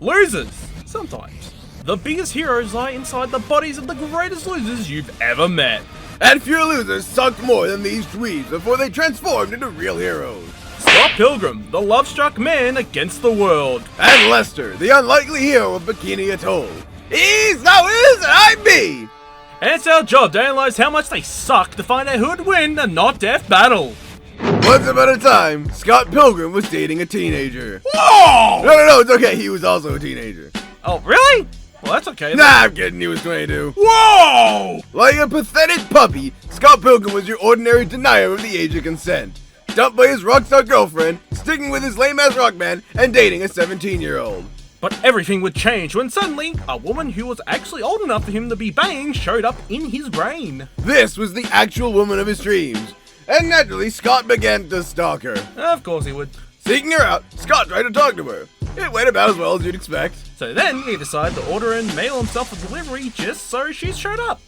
Losers! Sometimes. The biggest heroes lie inside the bodies of the greatest losers you've ever met. And few losers sucked more than these dweebs before they transformed into real heroes. Scott Pilgrim, the love-struck man against the world. And Lester, the unlikely hero of Bikini Atoll. He's the wizard I be! And it's our job to analyze how much they suck to find out who'd win a not-death battle. Once upon a time, Scott Pilgrim was dating a teenager. Whoa! No, it's okay, he was also a teenager. Oh, really? Well, that's okay. Nah, I'm kidding, he was 22. Whoa! Like a pathetic puppy, Scott Pilgrim was your ordinary denier of the age of consent. Dumped by his rockstar girlfriend, sticking with his lame-ass rock band, and dating a 17-year-old. But everything would change when suddenly, a woman who was actually old enough for him to be banging showed up in his brain. This was the actual woman of his dreams. And naturally, Scott began to stalk her. Of course he would. Seeking her out, Scott tried to talk to her. It went about as well as you'd expect. So then, he decided to order and mail himself a delivery just so she showed up.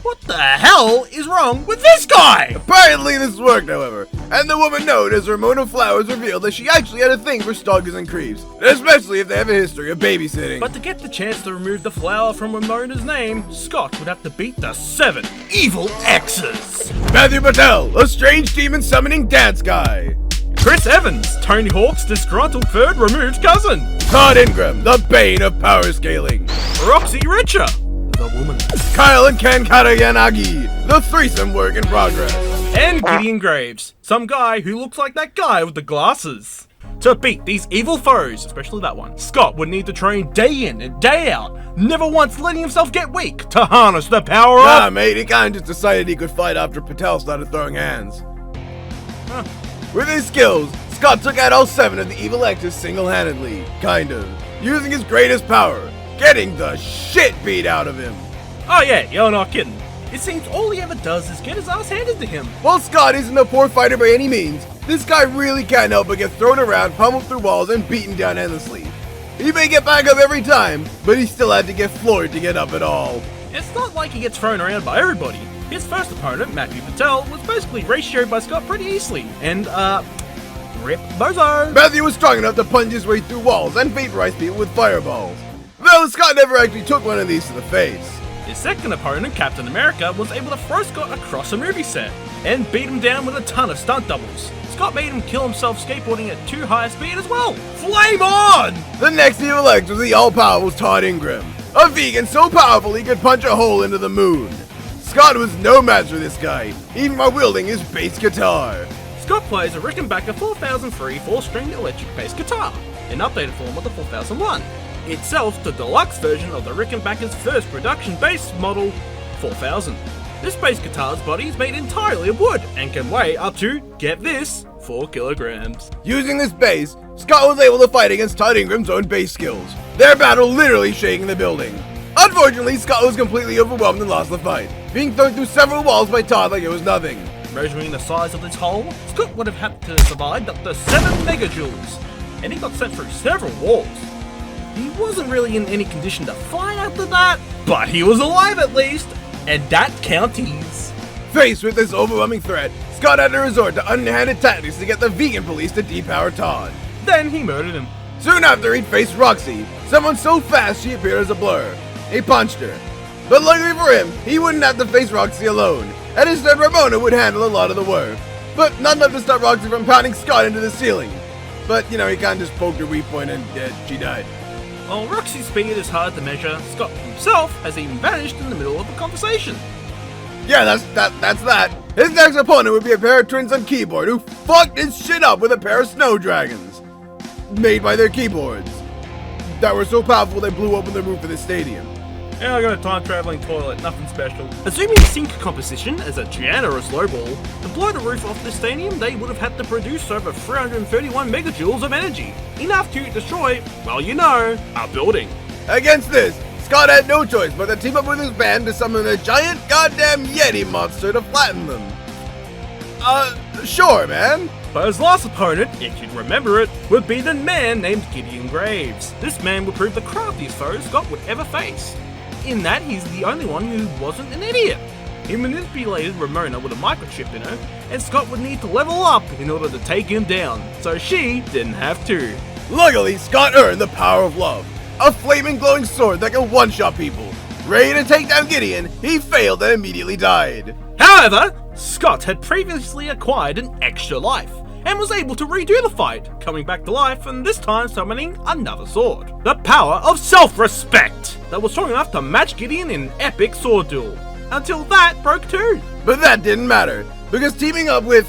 What the hell is wrong with this guy? Apparently this worked, however, and the woman known as Ramona Flowers revealed that she actually had a thing for stalkers and creeps, especially if they have a history of babysitting. But to get the chance to remove the flower from Ramona's name, Scott would have to beat the 7 evil exes. Matthew Patel, a strange demon summoning dance guy. Chris Evans, Tony Hawk's disgruntled third removed cousin. Todd Ingram, the bane of power scaling. Roxy Richer, the woman. Kyle and Ken Karayanagi, the threesome work in progress. And Gideon Graves, some guy who looks like that guy with the glasses. To beat these evil foes, especially that one, Scott would need to train day in and day out, never once letting himself get weak to harness the power of... Nah, mate, he kinda just decided he could fight after Patel started throwing hands. Huh. With his skills, Scott took out all 7 of the evil exes single-handedly, kind of, using his greatest power, getting the shit beat out of him. Oh yeah, you're not kidding. It seems all he ever does is get his ass handed to him. While Scott isn't a poor fighter by any means, this guy really can't help but get thrown around, pummeled through walls, and beaten down endlessly. He may get back up every time, but he still had to get floored to get up at all. It's not like he gets thrown around by everybody. His first opponent, Matthew Patel, was basically ratioed by Scott pretty easily, and rip bozo. Matthew was strong enough to punch his way through walls and vaporize people with fireballs. Though Scott never actually took one of these to the face. His second opponent, Captain America, was able to throw Scott across a movie set and beat him down with a ton of stunt doubles. Scott made him kill himself skateboarding at too high a speed as well. Flame on! The next evil ex was the all-powerful Todd Ingram, a vegan so powerful he could punch a hole into the moon. Scott was no match for this guy, even while wielding his bass guitar. Scott plays a Rickenbacker 4003 4-string electric bass guitar, an updated form of the 4001. Itself the deluxe version of the Rickenbacker's first production bass model, 4000. This bass guitar's body is made entirely of wood and can weigh up to, get this, 4 kilograms. Using this bass, Scott was able to fight against Todd Ingram's own bass skills, their battle literally shaking the building. Unfortunately, Scott was completely overwhelmed and lost the fight, being thrown through several walls by Todd like it was nothing. Measuring the size of this hole, Scott would have had to survive up to 7 megajoules, and he got sent through several walls. He wasn't really in any condition to fight after that, but he was alive at least, and that counties. Faced with this overwhelming threat, Scott had to resort to underhanded tactics to get the vegan police to depower Todd. Then he murdered him. Soon after, he'd faced Roxy, someone so fast she appeared as a blur. He punched her. But luckily for him, he wouldn't have to face Roxy alone, and instead Ramona would handle a lot of the work. But not enough to stop Roxy from pounding Scott into the ceiling. But, he kinda just poked her weak point and she died. While Roxy's speed is hard to measure, Scott himself has even vanished in the middle of a conversation. Yeah, that's that. His next opponent would be a pair of twins on keyboard who fucked his shit up with a pair of snow dragons. Made by their keyboards. That were so powerful they blew open the roof of the stadium. Yeah, I got a time-traveling toilet, nothing special. Assuming the sync composition as a generous lowball, to blow the roof off the stadium, they would have had to produce over 331 megajoules of energy. Enough to destroy, well, a building. Against this, Scott had no choice but to team up with his band to summon a giant goddamn Yeti monster to flatten them. Sure, man. But his last opponent, if you'd remember it, would be the man named Gideon Graves. This man would prove the craftiest foe Scott would ever face, in that he's the only one who wasn't an idiot. He manipulated Ramona with a microchip in her, and Scott would need to level up in order to take him down, so she didn't have to. Luckily, Scott earned the power of love. a flaming glowing sword that can one-shot people. Ready to take down Gideon, he failed and immediately died. However, Scott had previously acquired an extra life and was able to redo the fight, coming back to life and this time summoning another sword. The power of self-respect that was strong enough to match Gideon in an epic sword duel. Until that broke too. But that didn't matter, because teaming up with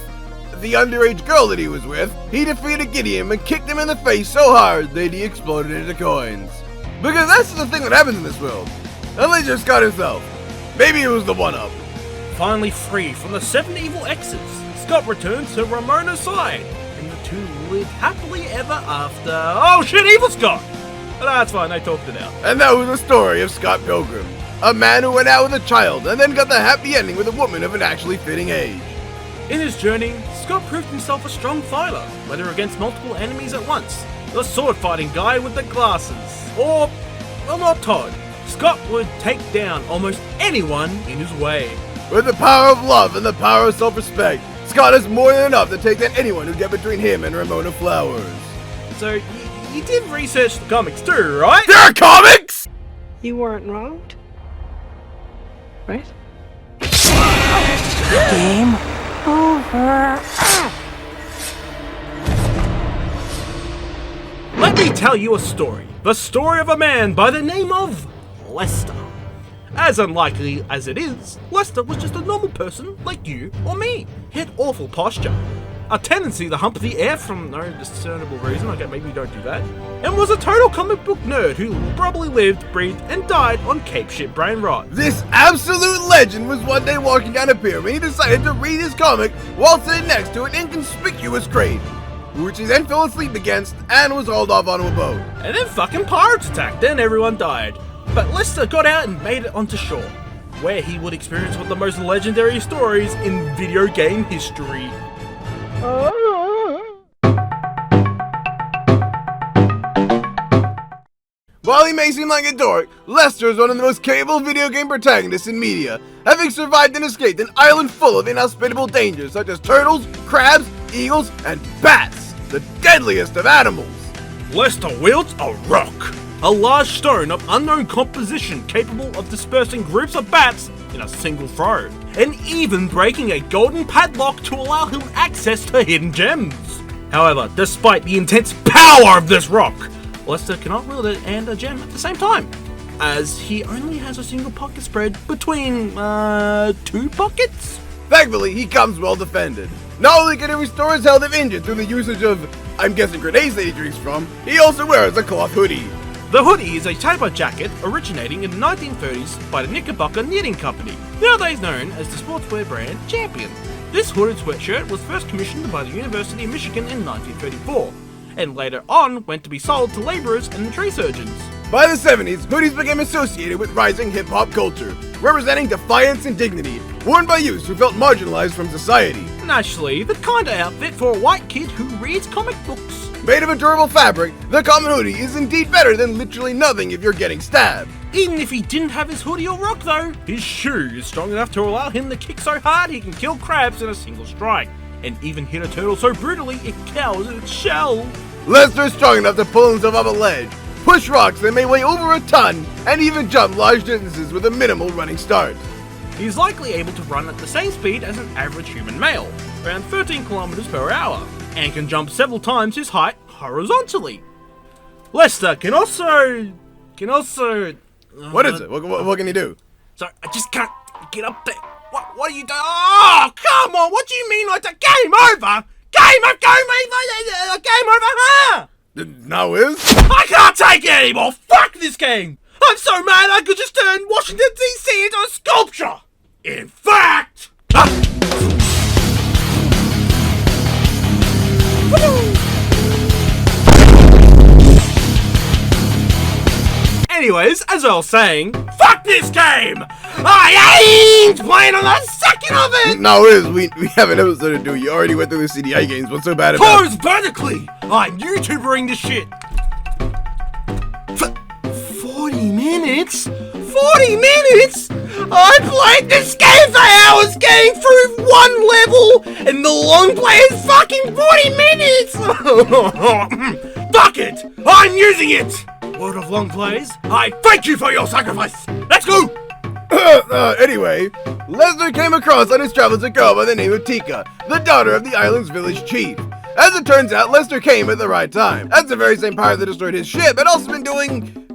the underage girl that he was with, he defeated Gideon and kicked him in the face so hard that he exploded into coins. Because that's the thing that happens in this world. Unless you're Scott himself. Maybe it was the one-up. Finally free from the 7 evil exes, Scott returned to Ramona's side, and the two lived happily ever after. Oh shit, evil Scott! But that's fine, they talked it out. And that was the story of Scott Pilgrim. A man who went out with a child and then got the happy ending with a woman of an actually fitting age. In his journey, Scott proved himself a strong fighter, whether against multiple enemies at once. The sword-fighting guy with the glasses. Or, well, not Todd. Scott would take down almost anyone in his way. With the power of love and the power of self-respect, Scott is more than enough to take down anyone who get between him and Ramona Flowers. So, you did research the comics too, right? There are comics?! You weren't wronged, right? Game over. Let me tell you a story. The story of a man by the name of Lester. As unlikely as it is, Lester was just a normal person like you or me. He had awful posture, a tendency to hump the air from no discernible reason, okay, maybe you don't do that, and was a total comic book nerd who probably lived, breathed, and died on Cape Shit brain rot. This absolute legend was one day walking down a pier when he decided to read his comic while sitting next to an inconspicuous crate, which he then fell asleep against and was hauled off onto a boat. And then fucking pirates attacked and everyone died. But Lester got out and made it onto shore, where he would experience one of the most legendary stories in video game history. While he may seem like a dork, Lester is one of the most capable video game protagonists in media, having survived and escaped an island full of inhospitable dangers such as turtles, crabs, eagles, and bats, the deadliest of animals. Lester wields a rock, a large stone of unknown composition capable of dispersing groups of bats in a single throw, and even breaking a golden padlock to allow him access to hidden gems. However, despite the intense power of this rock, Lester cannot wield it and a gem at the same time, as he only has a single pocket spread between, 2 pockets? Thankfully, he comes well defended. Not only can he restore his health if injured through the usage of, I'm guessing, grenades that he drinks from, he also wears a cloth hoodie. The hoodie is a taper jacket originating in the 1930s by the Knickerbocker Knitting Company, nowadays known as the sportswear brand Champion. This hooded sweatshirt was first commissioned by the University of Michigan in 1934, and later on went to be sold to laborers and tree surgeons. By the 70s, hoodies became associated with rising hip-hop culture, representing defiance and dignity, worn by youths who felt marginalized from society. Naturally, the kind of outfit for a white kid who reads comic books. Made of a durable fabric, the common hoodie is indeed better than literally nothing if you're getting stabbed. Even if he didn't have his hoodie or rock though, his shoe is strong enough to allow him to kick so hard he can kill crabs in a single strike, and even hit a turtle so brutally it cowers in its shell. Lester is strong enough to pull himself up a ledge, push rocks that may weigh over a ton, and even jump large distances with a minimal running start. He's likely able to run at the same speed as an average human male, around 13 kilometers per hour, and can jump several times his height horizontally. Lester can also... What is it? What can he do? Sorry, I just can't get up there. What are you doing? Oh, come on, what do you mean like the game over? Game over, huh? Now is? I can't take it anymore, fuck this game! I'm so mad I could just turn Washington DC into a sculpture! In fact... Anyways, as I was saying, fuck this game! I ain't playing on a second of it! Now is, we have an episode to do. You already went through the CDI games. What's so bad about it? Pause vertically! I'm YouTubering this shit! 40 minutes? 40 minutes? I played this game for hours getting through one level, and the long play is fucking 40 minutes! Fuck it! I'm using it! World of Long Plays, I thank you for your sacrifice! Let's go! Anyway, Lesnar came across on his travels a girl by the name of Tika, the daughter of the island's village chief. As it turns out, Lester came at the right time. That's the very same pirate that destroyed his ship had also been doing,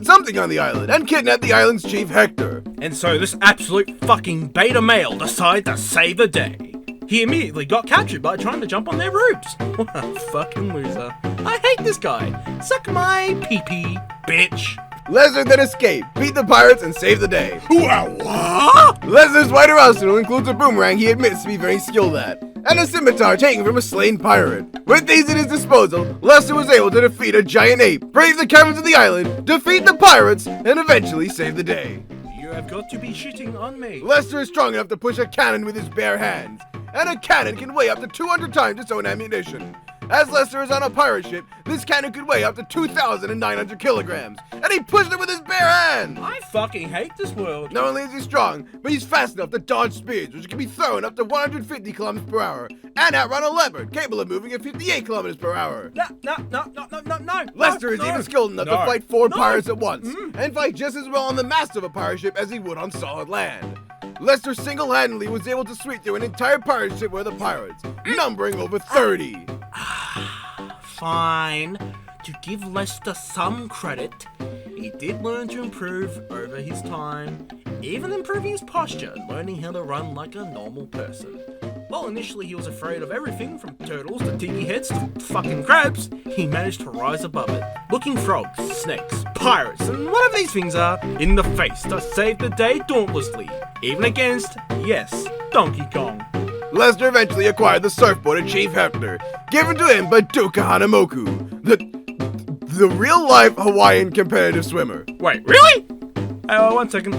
something on the island, and kidnapped the island's chief Hector. And so this absolute fucking beta male decided to save the day. He immediately got captured by trying to jump on their roofs. What a fucking loser. I hate this guy. Suck my pee-pee, bitch. Lesnar then escaped, beat the pirates, and saved the day. What? Lesnar's wider arsenal includes a boomerang he admits to be very skilled at, and a scimitar taken from a slain pirate. With these at his disposal, Lesnar was able to defeat a giant ape, brave the caverns of the island, defeat the pirates, and eventually save the day. You have got to be shitting on me. Lesnar is strong enough to push a cannon with his bare hands, and a cannon can weigh up to 200 times its own ammunition. As Lester is on a pirate ship, this cannon could weigh up to 2,900 kilograms, and he pushed it with his bare hands! I fucking hate this world. Not only is he strong, but he's fast enough to dodge spears, which can be thrown up to 150 kilometers per hour, and outrun a leopard, capable of moving at 58 kilometers per hour. No. Lester is even skilled enough to fight 4 pirates at once, and fight just as well on the mast of a pirate ship as he would on solid land. Lester single-handedly was able to sweep through an entire pirate ship with the pirates, numbering over 30. Fine. To give Lester some credit, he did learn to improve over his time, even improving his posture and learning how to run like a normal person. While initially he was afraid of everything from turtles to tiki heads to fucking crabs, he managed to rise above it, looking frogs, snakes, pirates, and whatever these things are, in the face to save the day dauntlessly, even against, yes, Donkey Kong. Lester eventually acquired the surfboard of Chief Hector, given to him by Duka Hanamoku, the real-life Hawaiian competitive swimmer. Wait, really? 1 second.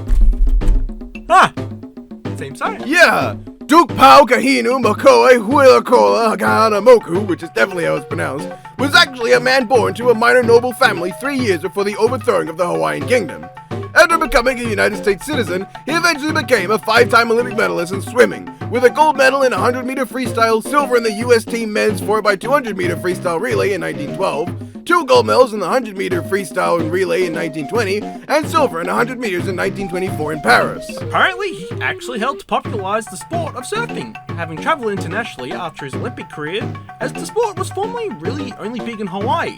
Seems so. Yeah! Duke Pau Kahinu Makoe Huilakola Hanamoku, which is definitely how it's pronounced, was actually a man born to a minor noble family 3 years before the overthrowing of the Hawaiian kingdom. After becoming a United States citizen, he eventually became a 5-time Olympic medalist in swimming, with a gold medal in 100-meter freestyle, silver in the U.S. team men's 4x200-meter freestyle relay in 1912, 2 gold medals in the 100-meter freestyle and relay in 1920, and silver in 100 meters in 1924 in Paris. Apparently, he actually helped popularize the sport of surfing, having traveled internationally after his Olympic career, as the sport was formerly really only big in Hawaii.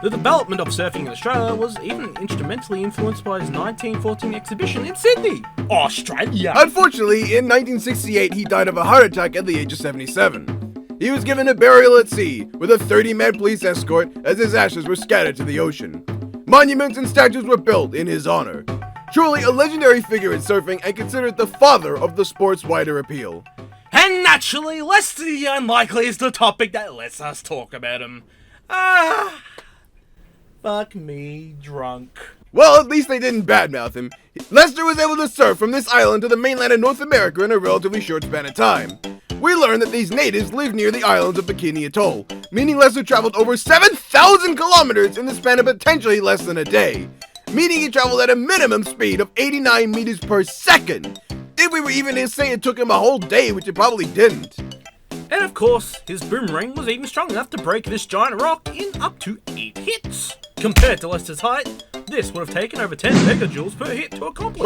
The development of surfing in Australia was even instrumentally influenced by his 1914 exhibition in Sydney, Australia. Unfortunately, in 1968, he died of a heart attack at the age of 77. He was given a burial at sea with a 30-man police escort as his ashes were scattered to the ocean. Monuments and statues were built in his honor. Truly a legendary figure in surfing and considered the father of the sport's wider appeal. And naturally, Lester the Unlikely is the topic that lets us talk about him. Fuck me, drunk. Well, at least they didn't badmouth him. Lester was able to surf from this island to the mainland of North America in a relatively short span of time. We learned that these natives live near the islands of Bikini Atoll, meaning Lester traveled over 7,000 kilometers in the span of potentially less than a day, meaning he traveled at a minimum speed of 89 meters per second. If we were even to say it took him a whole day, which it probably didn't. And of course, his boomerang was even strong enough to break this giant rock in up to 8 hits. Compared to Lester's height, this would have taken over 10 megajoules per hit to accomplish.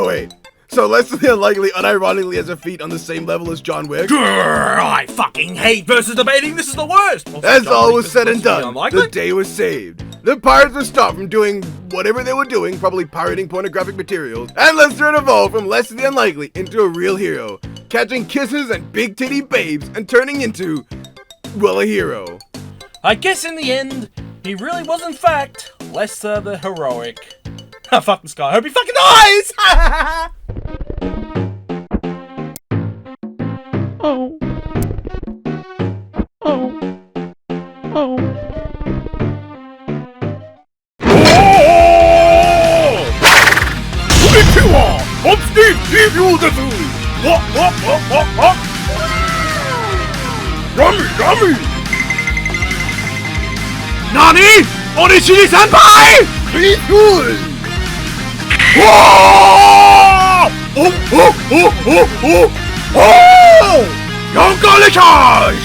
Wait. So Lester the Unlikely unironically has a feat on the same level as John Wick? Grrr, I fucking hate versus debating, this is the worst! Also, As John all Wick was said and done, Unlikely? the day was saved. The pirates were stopped from doing whatever they were doing, probably pirating pornographic materials, and Lester had evolved from Lester the Unlikely into a real hero, catching kisses and big titty babes and turning into, well, a hero. I guess in the end, he really was in fact Lester the Heroic. Fuck this guy, I hope he fucking dies! Oh. Konnichiwa! I'm Steve Yuzazu! What? Yummy! NANI?! Onishi-senpai?! Be good! Yonkali charge!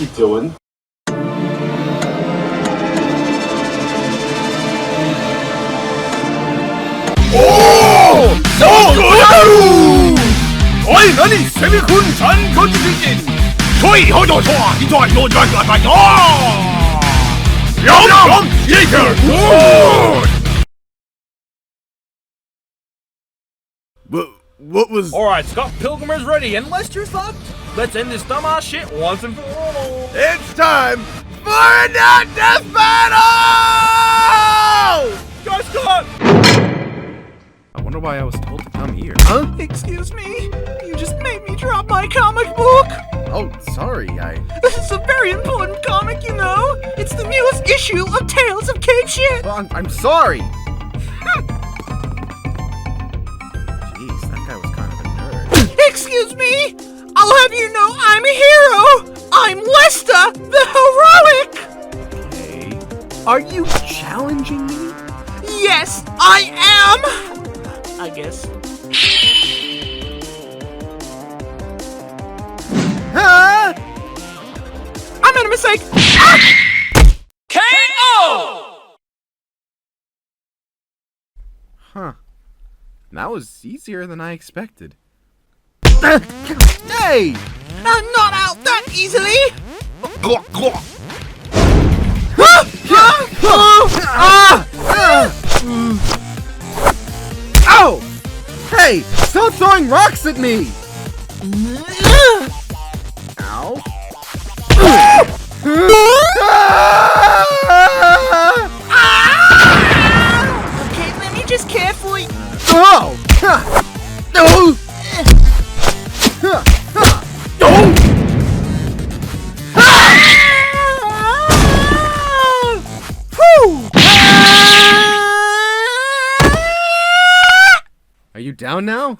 you doing? 오! 너구나루! 어이, 너니 세미군 전거주진! 토이 호조 소아 이토아 요자가다 영영 예결 굿! What was... Alright, Scott Pilgrim is ready, and Lester's fucked. Let's end this dumbass shit once and for all. It's time for a not-death battle! Go, Scott! I wonder why I was told to come here. Excuse me? You just made me drop my comic book! Oh, sorry, This is a very important comic, you know? It's the newest issue of Tales of Cape Shit! Well, I'm sorry! Jeez, that guy was kind of a nerd. Excuse me? I'll have you know I'm a hero! I'm Lester, the heroic! Hey, are you challenging me? Yes, I am! I guess. Huh? I made a mistake! KO! Huh. That was easier than I expected. Hey! I'm not out that easily! Ow! Hey! Stop throwing rocks at me! Ow! Okay, let me just carefully... Oh! No! Are you down now?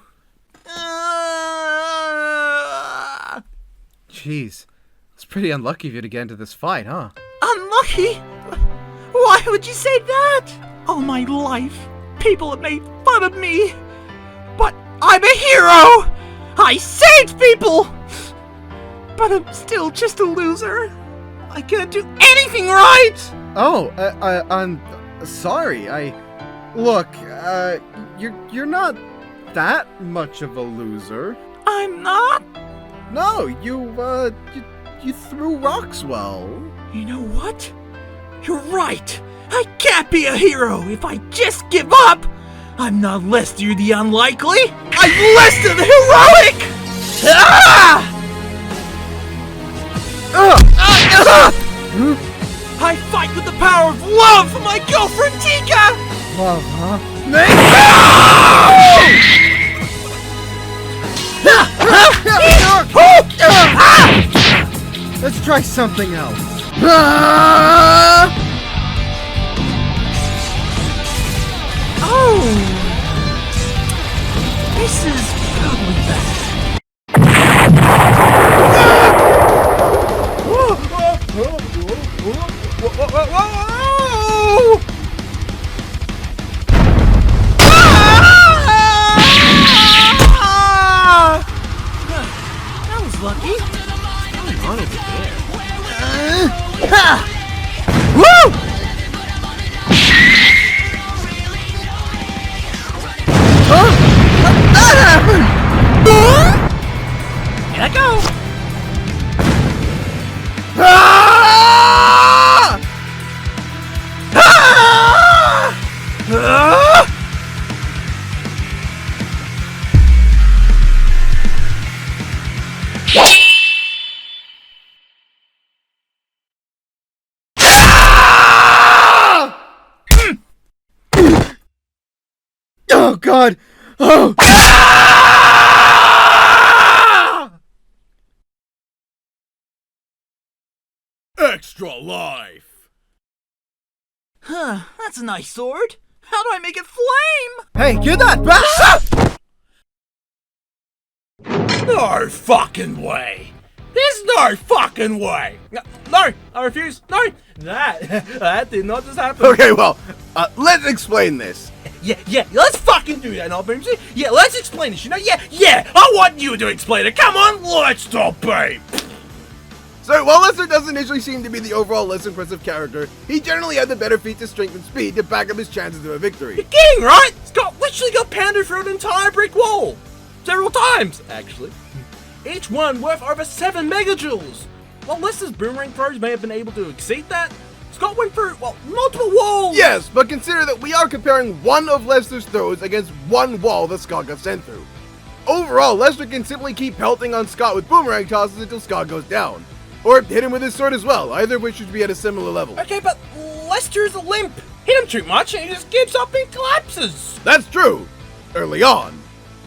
Jeez, it's pretty unlucky of you to get into this fight, huh? Unlucky? Why would you say that? All my life, people have made fun of me. But I'm a hero! I saved people! But I'm still just a loser. I can't do anything right! Oh, I'm sorry. Look, you're not that much of a loser. I'm not? No, you threw rocks well. You know what? You're right. I can't be a hero if I just give up. I'm not Lester the unlikely. I'm Lester the heroic! Ah! I fight with the power of love for my girlfriend Tika! Love, huh? Let's try something else. Oh! This is probably bad. That was lucky. What's going on over there? Woo! That happened! Here I go! Oh God! Oh! Extra life! Huh, that's a nice sword. How do I make it flame? Hey, get that back! No fucking way! There's no fucking way! No, I refuse. No, that did not just happen. Okay, well, let's explain this. Yeah, let's fucking do that, now, Boomsy. Yeah, let's explain this, you know? Yeah, I want you to explain it. Come on, let's stop, babe. So while Lester does initially seem to be the overall less impressive character, he generally had the better feats of strength and speed to back up his chances of a victory. You're kidding, right? Scott literally got pounded through an entire brick wall. Several times, actually. Each one worth over 7 megajoules. While Lester's boomerang throws may have been able to exceed that, Scott went through, multiple walls! Yes, but consider that we are comparing one of Lester's throws against one wall that Scott got sent through. Overall, Lester can simply keep pelting on Scott with boomerang tosses until Scott goes down. Or hit him with his sword as well, either of which should be at a similar level. Okay, but Lester's a limp. Hit him too much and he just gives up and collapses. That's true, early on.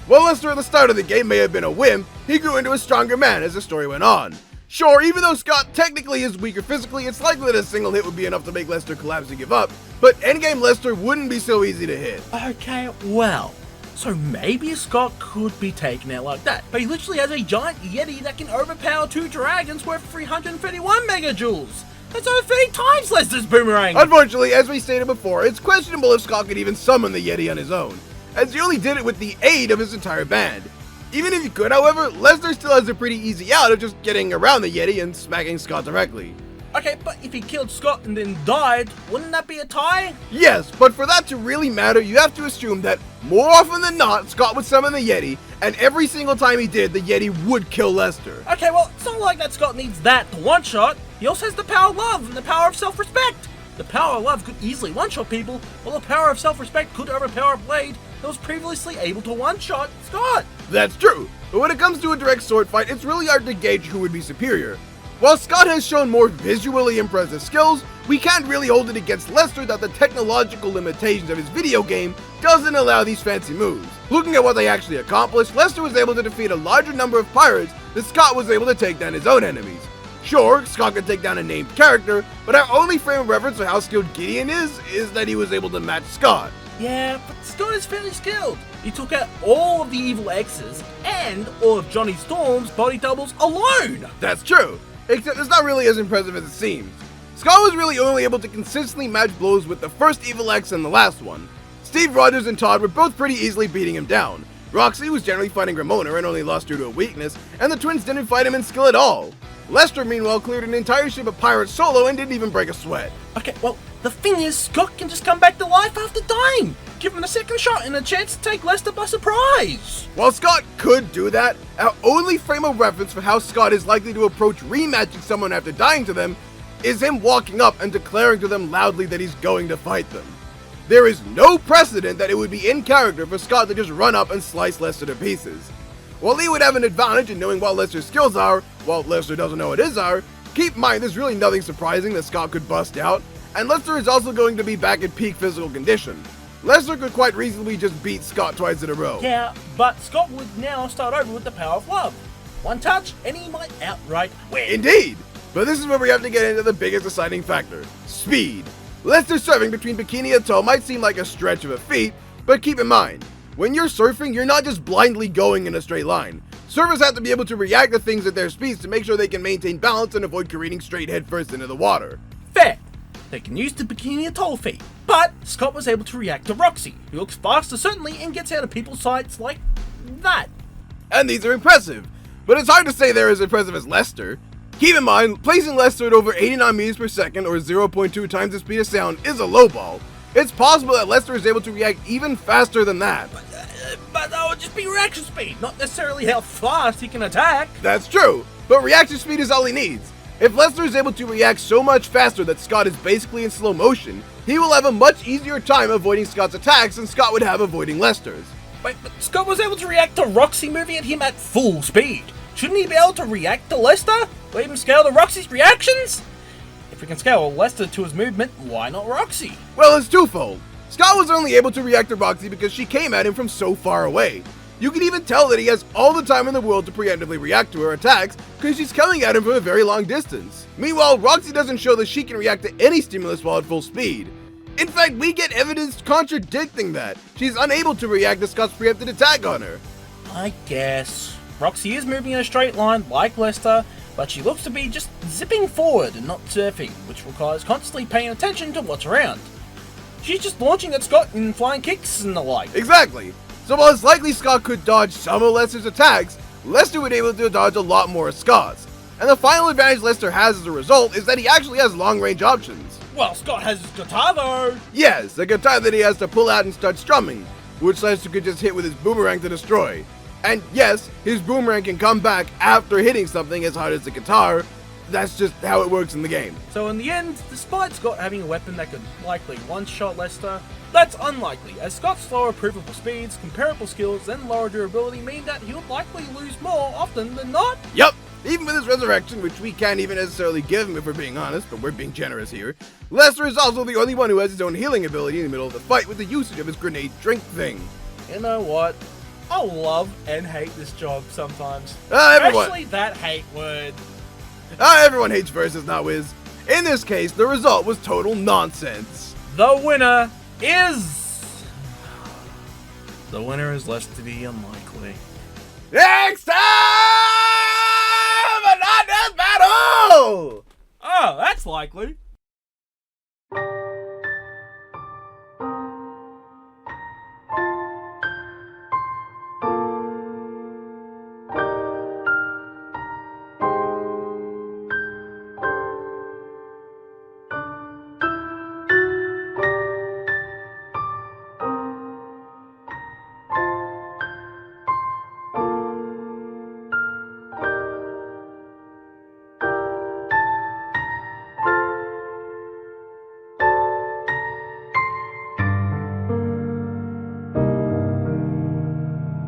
While Lester at the start of the game may have been a wimp, he grew into a stronger man as the story went on. Sure, even though Scott technically is weaker physically, it's likely that a single hit would be enough to make Lester collapse and give up, but endgame Lester wouldn't be so easy to hit. Okay, well, so maybe Scott could be taken out like that, but he literally has a giant Yeti that can overpower 2 dragons worth 331 megajoules. That's over 30 times Lester's boomerang. Unfortunately, as we stated before, it's questionable if Scott could even summon the Yeti on his own, as he only did it with the aid of his entire band. Even if he could, however, Lester still has a pretty easy out of just getting around the Yeti and smacking Scott directly. Okay, but if he killed Scott and then died, wouldn't that be a tie? Yes, but for that to really matter, you have to assume that more often than not, Scott would summon the Yeti, and every single time he did, the Yeti would kill Lester. Okay, well, it's not like that Scott needs that to one-shot. He also has the power of love and the power of self-respect. The power of love could easily one-shot people, while the power of self-respect could overpower a blade that was previously able to one-shot Scott. That's true, but when it comes to a direct sword fight, it's really hard to gauge who would be superior. While Scott has shown more visually impressive skills, we can't really hold it against Lester that the technological limitations of his video game doesn't allow these fancy moves. Looking at what they actually accomplished, Lester was able to defeat a larger number of pirates than Scott was able to take down his own enemies. Sure, Scott could take down a named character, but our only frame of reference for how skilled Gideon is that he was able to match Scott. Yeah, but Scott is fairly skilled. He took out all of the evil X's and all of Johnny Storm's body doubles alone. That's true, except it's not really as impressive as it seems. Scott was really only able to consistently match blows with the first evil X and the last one. Steve Rogers and Todd were both pretty easily beating him down. Roxy was generally fighting Ramona and only lost due to a weakness, and the twins didn't fight him in skill at all. Lester, meanwhile, cleared an entire ship of pirates solo and didn't even break a sweat. Okay, well, the thing is, Scott can just come back to life after dying. Give him a second shot and a chance to take Lester by surprise. While Scott could do that, our only frame of reference for how Scott is likely to approach rematching someone after dying to them is him walking up and declaring to them loudly that he's going to fight them. There is no precedent that it would be in character for Scott to just run up and slice Lester to pieces. While he would have an advantage in knowing what Lester's skills are, while Lester doesn't know what his are, keep in mind there's really nothing surprising that Scott could bust out, and Lester is also going to be back in peak physical condition. Lester could quite reasonably just beat Scott twice in a row. Yeah, but Scott would now start over with the power of love. One touch, and he might outright win. Indeed! But this is where we have to get into the biggest deciding factor, speed. Lester surfing between Bikini Atoll might seem like a stretch of a feat, but keep in mind, when you're surfing, you're not just blindly going in a straight line. Surfers have to be able to react to things at their speeds to make sure they can maintain balance and avoid careening straight headfirst into the water. Fair. They can use the Bikini Atoll feat. But Scott was able to react to Roxy, who looks faster certainly and gets out of people's sights like that. And these are impressive, but it's hard to say they're as impressive as Lester. Keep in mind, placing Lester at over 89 meters per second or 0.2 times the speed of sound is a low ball. It's possible that Lester is able to react even faster than that. But that would just be reaction speed, not necessarily how fast he can attack. That's true, but reaction speed is all he needs. If Lester is able to react so much faster that Scott is basically in slow motion, he will have a much easier time avoiding Scott's attacks than Scott would have avoiding Lester's. Wait, but Scott was able to react to Roxy moving at him at full speed. Shouldn't he be able to react to Lester? Or even scale to Roxy's reactions? If we can scale Lester to his movement, why not Roxy? Well, it's twofold. Scott was only able to react to Roxy because she came at him from so far away. You can even tell that he has all the time in the world to preemptively react to her attacks because she's coming at him from a very long distance. Meanwhile, Roxy doesn't show that she can react to any stimulus while at full speed. In fact, we get evidence contradicting that. She's unable to react to Scott's preempted attack on her. I guess. Roxy is moving in a straight line like Lester, but she looks to be just zipping forward and not surfing, which requires constantly paying attention to what's around. She's just launching at Scott in flying kicks and the like. Exactly. So while it's likely Scott could dodge some of Lester's attacks, Lester would be able to dodge a lot more of Scott's. And the final advantage Lester has as a result is that he actually has long-range options. Well, Scott has his guitar though! Yes, a guitar that he has to pull out and start strumming, which Lester could just hit with his boomerang to destroy. And yes, his boomerang can come back after hitting something as hard as the guitar. That's just how it works in the game. So in the end, despite Scott having a weapon that could likely one-shot Lester, that's unlikely, as Scott's slower provable speeds, comparable skills, and lower durability mean that he'll likely lose more often than not. Yup! Even with his resurrection, which we can't even necessarily give him if we're being honest, but we're being generous here, Lester is also the only one who has his own healing ability in the middle of the fight with the usage of his grenade drink thing. You know what? I love and hate this job sometimes. Everyone. Especially that hate word. Everyone hates versus, not Wiz. In this case, the result was total nonsense. The winner is... The winner is Lester the Unlikely. Next time! Not this battle! Oh, that's likely.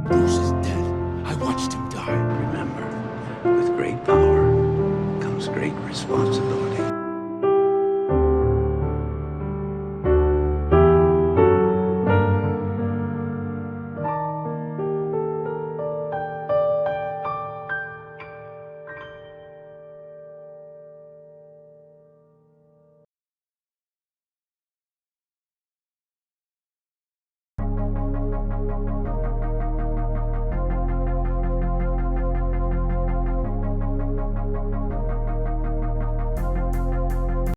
Bruce is dead. I watched him die. Remember, with great power comes great responsibility.